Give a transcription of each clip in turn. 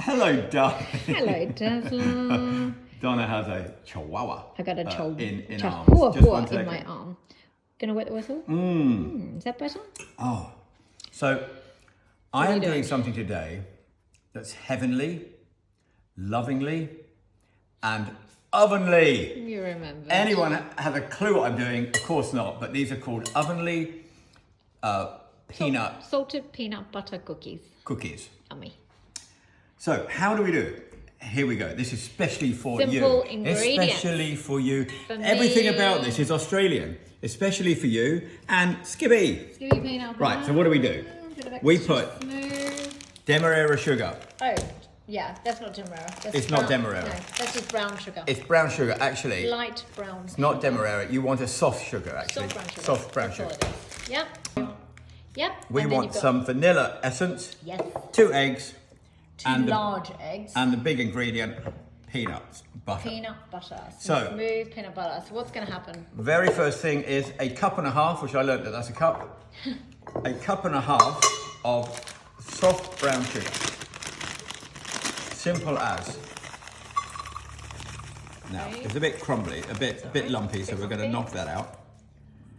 Hello, Donna. Hello, Dazzler. Donna has a chihuahua. I got a in arms. Just one in second. my arm. Gonna wet the whistle? Is that better? Oh, so I am doing something today that's heavenly, lovingly, and ovenly. You remember. Anyone have a clue what I'm doing? Of course not, but these are called ovenly peanut Salted peanut butter cookies. cookies. Yummy. So how do we do it? Here we go. This is especially for you. Simple ingredients. Especially for you. For Everything me. about this is Australian. Especially for you and Skippy. Skippy peanut butter. Right, so what do we do? We put Demerara sugar. Oh, yeah, that's not Demerara. It's not Demerara. No, that's just brown sugar. It's brown sugar, actually. Light brown. It's not Demerara. You want a soft sugar, actually. Soft brown sugar. Soft brown That's sugar. all it is. Yep. Yep. We and then want you've got- some vanilla essence. Yes. 2 eggs. Two large eggs. And the big ingredient, peanuts, butter. Peanut butter. So- Smooth peanut butter. So what's going to happen? Very first thing is a cup and a half, which I learned that that's a cup. A cup and a half of soft brown sugar. Simple as. Now, Okay. it's a bit crumbly, a bit lumpy, so we're going to knock that out.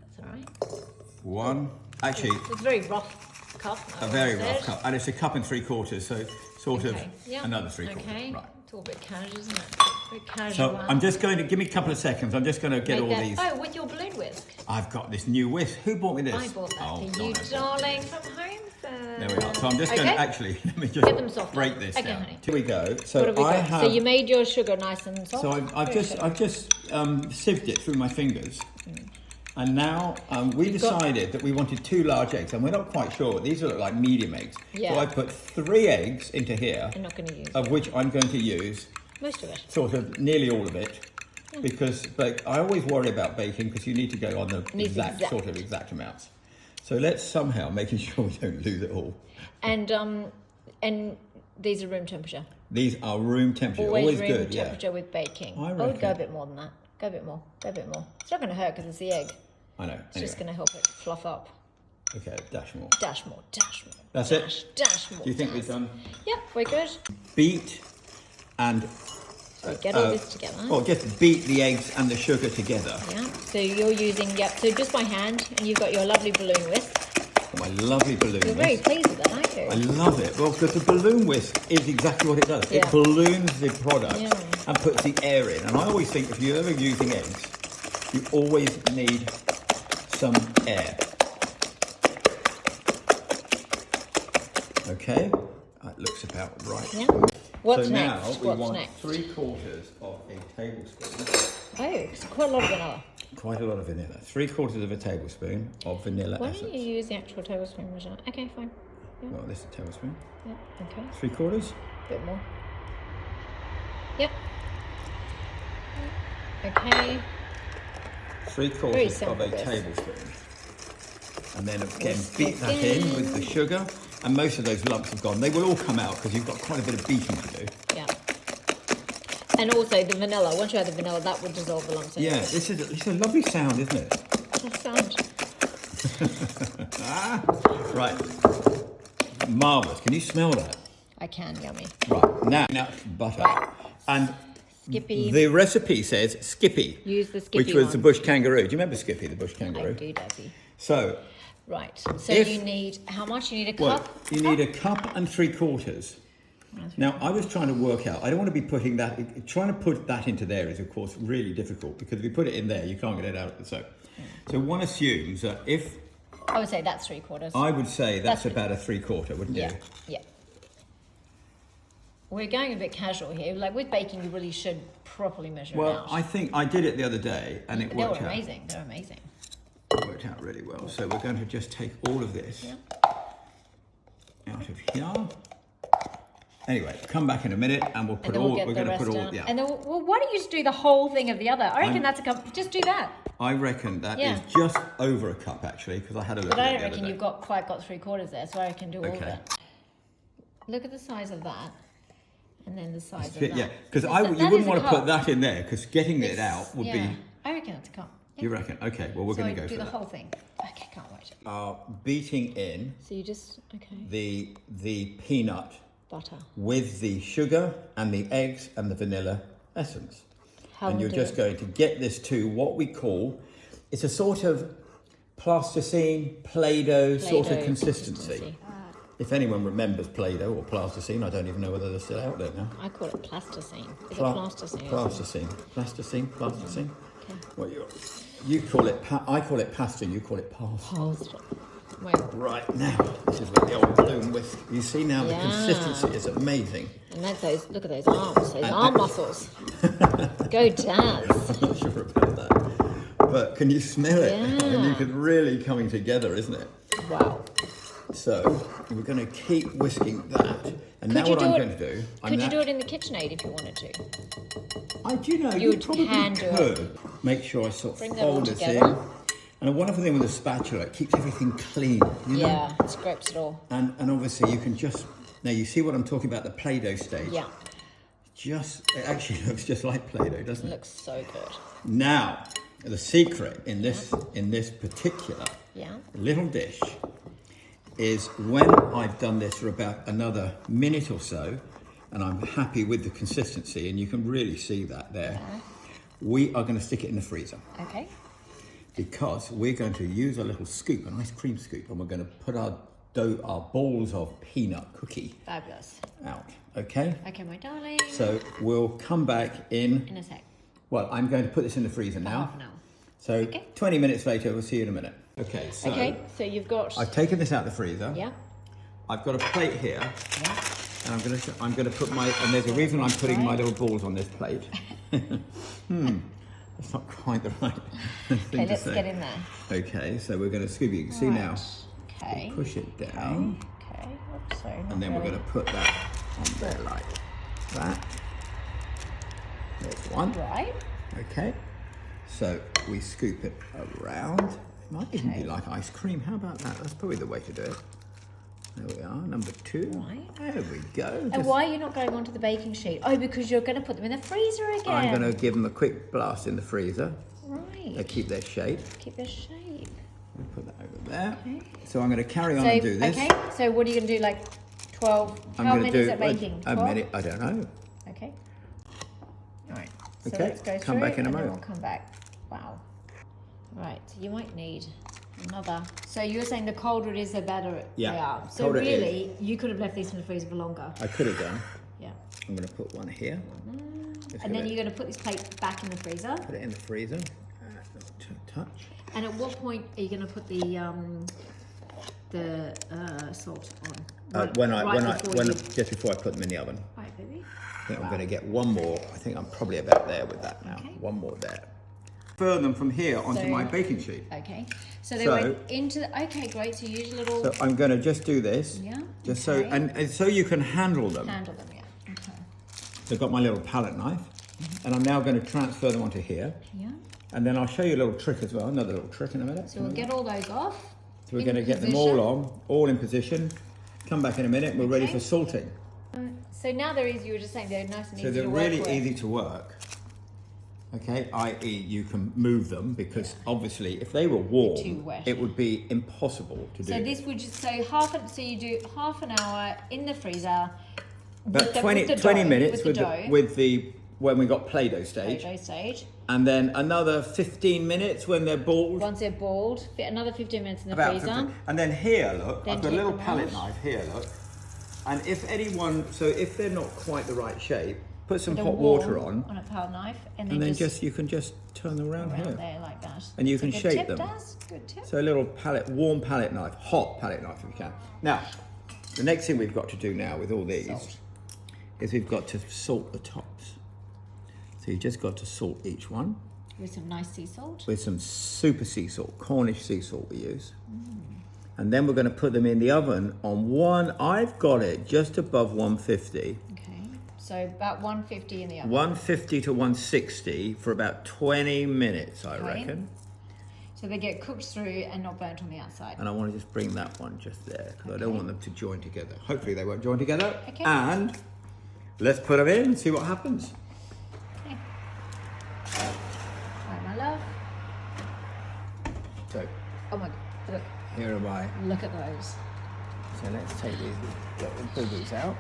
That's all right. 1, actually, It's a very rough cup. a very rough cup, and it's a cup and 3/4, so sort of Yep. another 3/4. Okay. Right. It's all a bit casual, isn't it? A bit casual. So I'm just going to give me a couple of seconds. I'm just going to get all these. Oh, with your balloon whisk. I've got this new whisk. Who bought me this? I bought that Oh, for you, Donna bought darling, this. from home. There we are. So I'm just going to actually let me just Get them soft. break this Okay, down. honey. Here we go. So What have we I got? have. So you made your sugar nice and soft. So I've just sieved it through my fingers, and now we decided that we wanted 2 large eggs, and we're not quite sure. These look like medium eggs. Yeah. So I put 3 eggs into here, I'm not going to use of it. which I'm going to use Most of it. sort of nearly all of it, because I always worry about baking because you need to go on the Needs exact amounts. So let's somehow making sure we don't lose it all. And these are room temperature. These are room temperature, Always always room good. temperature with baking. I would go a reckon. bit more than that. Go a bit more. Go a bit more. It's not going to hurt because it's the egg. I know. It's just going to help it fluff up. Okay, dash more. Dash more. Dash more. That's dash, it? Dash more. Do you think dash. we've done? Yep, we're good. Beat and So get all this together. or just beat the eggs and the sugar together. Yeah. So you're using so just by hand, and you've got your lovely balloon whisk. My lovely balloon You're whisk. very pleased with that, aren't you? I love it. Well, because the balloon whisk is exactly what it does. Yeah. It balloons the product Yeah. and puts the air in. And I always think if you're ever using eggs, you always need some air. Okay, that looks about right. Yeah. What's so next? now we What's want next? 3/4 of a tablespoon. Oh, it's quite a lot of vanilla. Quite a lot of vanilla. 3/4 of a tablespoon of vanilla Why essence. don't you use the actual tablespoon measure? Okay, fine. Yeah. Well, this is a tablespoon. Yeah. Okay. 3/4. Bit more. Yep. Okay. 3/4 Very of simple a this. tablespoon. And then again, Whisk beat that again. in with the sugar. And most of those lumps have gone. They will all come out because you've got quite a bit of beating to do. Yeah. And also the vanilla. Once you add the vanilla, that would dissolve the lumps. Yeah, anyway. it's a lovely sound, isn't it? That sound. Right. Marvellous. Can you smell that? I can. Yummy. Right. Now butter. And Skippy. the recipe says Skippy. Use the Skippy which was one. the bush kangaroo. Do you remember Skippy, the bush kangaroo? I do, Daddy. So, Right. So If- you need how much? You need a well, cup. you need a cup and 3/4. Now, I was trying to work out, I don't want to be putting that, trying to put that into there is, of course, really difficult because if you put it in there, you can't get it out of the soap. So one assumes that if, I would say that's 3/4. I would say that's That's- about a 3/4, wouldn't Yeah. you? Yeah. We're going a bit casual here. Like with baking, you really should properly measure it Well, out. I think I did it the other day and it They were worked out. amazing. They're amazing. It worked out really well. So we're going to just take all of this Yeah. out of here. Anyway, come back in a minute and we'll put And then all, we'll get we're the going to rest put all, down. yeah. And then, well, why don't you just do the whole thing of the other? I reckon that's a cup. Just do that. I reckon that is Yeah. just over a cup actually, because I had a look But at I it don't the other reckon day. you've got 3/4 there, so I reckon do all of Okay. it. Look at the size of that, and then the size of Fit- that. yeah, because That you is wouldn't a want to cup. put that in there, because getting it out would yeah. be. I reckon that's a cup. Yeah. You reckon? Okay, well we're So going to go do for the that. whole thing. Okay, can't wait. Beating in So you just okay. the peanut Butter. with the sugar and the eggs and the vanilla essence. How And we you're do just it? going to get this to what we call, it's a sort of plasticine, Play-Doh sort of Play-Doh consistency. If anyone remembers Play-Doh or plasticine, I don't even know whether they're still out there now. I call it plasticine. Is Pla- it plasticine? Plasticine. Okay. What you call it, I call it pasta, you call it pasta. Pasta. Wait. Right now, this is where the old balloon whisk. You see now the Yeah. consistency is amazing. And that's those, look at those arms, those arm muscles. Go Daz. I'm not sure about that. But can you smell it? Yeah. And you can really coming together, isn't it? Wow. So we're going to keep whisking that. And now Could you what do I'm it- going to do, Could you do it in the KitchenAid if you wanted to? do you know, You you would probably hand do it. could. Make sure I sort of Bring them all fold this in. together. And a wonderful thing with a spatula, it keeps everything clean. You know? Yeah, it scrapes it all. And obviously you can just, now you see what I'm talking about, the Play-Doh stage. Yeah, It actually looks just like Play-Doh, doesn't it it? looks so good. Now, the secret in this particular Yeah. little dish is when I've done this for about another minute or so, and I'm happy with the consistency, and you can really see that there, we are going to stick it in the freezer. Okay. Because we're going to use a little scoop, an ice cream scoop, and we're going to put our balls of peanut cookie Fabulous. out, okay? Okay, my darling. So we'll come back in In a sec. well, I'm going to put this in the freezer now. Half an hour. So Okay. 20 minutes later, we'll see you in a minute. Okay, so Okay, so you've got. I've taken this out of the freezer. Yeah. I've got a plate here, Yeah. and I'm going to put my, and there's a reason I'm putting my little balls on this plate. That's not quite the right thing Okay, to let's say. get in there. Okay, so we're going to scoop. You can see now. Okay. Push it down, Okay. Oops, sorry. and then we're going to put that on there like that. There's one. Right. Okay, so we scoop it around. It might even be like ice cream. How about that? That's probably the way to do it. There we are, number 2. Right. There we go. And Just- why are you not going onto the baking sheet? Oh, because you're going to put them in the freezer again. I'm going to give them a quick blast in the freezer. They Right. keep their shape. Keep their shape. We'll put that over there. Okay. So I'm going to carry on So, and do this. okay. So what are you going to do? Like 12? I'm How going many to is do it baking? a 12? minute. I don't know. Okay. All right. So Okay, let's go come through back in a and then moment. we'll come back. Wow. Right. So you might need another. So you were saying the colder it is, the better Yeah, they are. So colder it is. really, you could have left these in the freezer for longer. I could have done. Yeah. I'm going to put one here. Just And then gonna you're going to put this plate back in the freezer. put it in the freezer. Not too touch. And at what point are you going to put the salt on? Just before I put them in the oven. Right, baby. I think I'm going to get one more. I think I'm probably about there with that now. Okay. One more there. Further them from here onto So- my baking sheet. Okay. So they So- went into the. Okay, great. So use your little. So I'm going to just do this. Yeah, Just okay. so and so you can handle them. handle them, yeah. Okay. So I've got my little palette knife, and I'm now going to transfer them onto here. Yeah. And then I'll show you a little trick as well. Another little trick in a minute. So we'll get all those off. So we're in going to get them position. all on, all in position. Come back in a minute. We're ready Okay. for salting. So now they're easy. You were just saying they're nice and So easy they're to work really with. easy to work. Okay, i.e. you can move them because obviously if they were warm, too wet. it would be impossible to do. So this would just so you do half an hour in the freezer. About with 20 the 20 dough, minutes with the dough, with the when we got Play-Doh stage, Play-Doh stage. and then another 15 minutes when they're balled. Once they're balled, fit another 15 minutes in the About freezer. 15. And then here, look, Then I've got a take little them palette off. knife here, look. And if they're not quite the right shape, put some Put a hot water warm on, a palette knife, and and then just you can just turn them around here. there like that. And you That's a can good shape tip, them. Daz. Good tip. So a little warm palette knife, hot palette knife if you can. Now, the next thing we've got to do now with all these Salt. is we've got to salt the tops. So you just got to salt each one With some nice sea salt. with some super sea salt, Cornish sea salt we use. And then we're going to put them in the oven on I've got it just above 150. Okay. So about 150 in the oven. 150 to 160 for about 20 minutes, I Okay. reckon. So they get cooked through and not burnt on the outside. And I want to just bring that one just there because I don't Okay. want them to join together. Hopefully they won't join together. Okay. And let's put them in and see what happens. Okay. Right, my love. So Oh my God. here am I. Look at those. So let's take these little boobies out.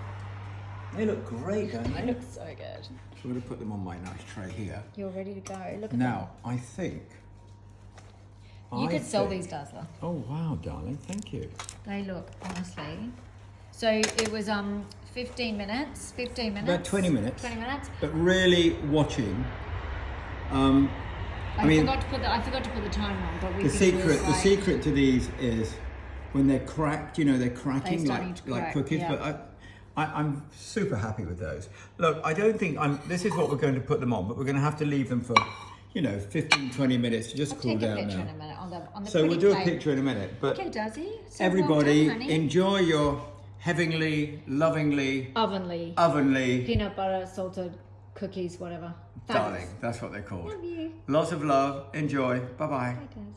They look great, don't They they? look so good. So I'm going to put them on my nice tray here. You're ready to go. Look at Now, I think... them. You could sell these, Dazzler. Oh, wow, darling. Thank you. They look, honestly. So it was 15 minutes. 15 minutes. About 20 minutes. 20 minutes. But really watching... I forgot to put the timer on, but we The could do secret, it the secret to these is when they're cracked. You know, they're cracking They're starting like to like crack, cookies. yeah. But I'm super happy with those. Look, I don't think this is what we're going to put them on, but we're going to have to leave them for, 15, 20 minutes to just I'll cool take a down picture now. in a minute on the So we'll pretty do a plate. picture in a minute. But Okay, Dazzy. So everybody, well done, honey. enjoy your heavenly, lovingly, Ovenly. Peanut butter, salted cookies, whatever. darling. That's what they're called. Love you. Lots of love. Enjoy. Bye bye. Bye, Daz.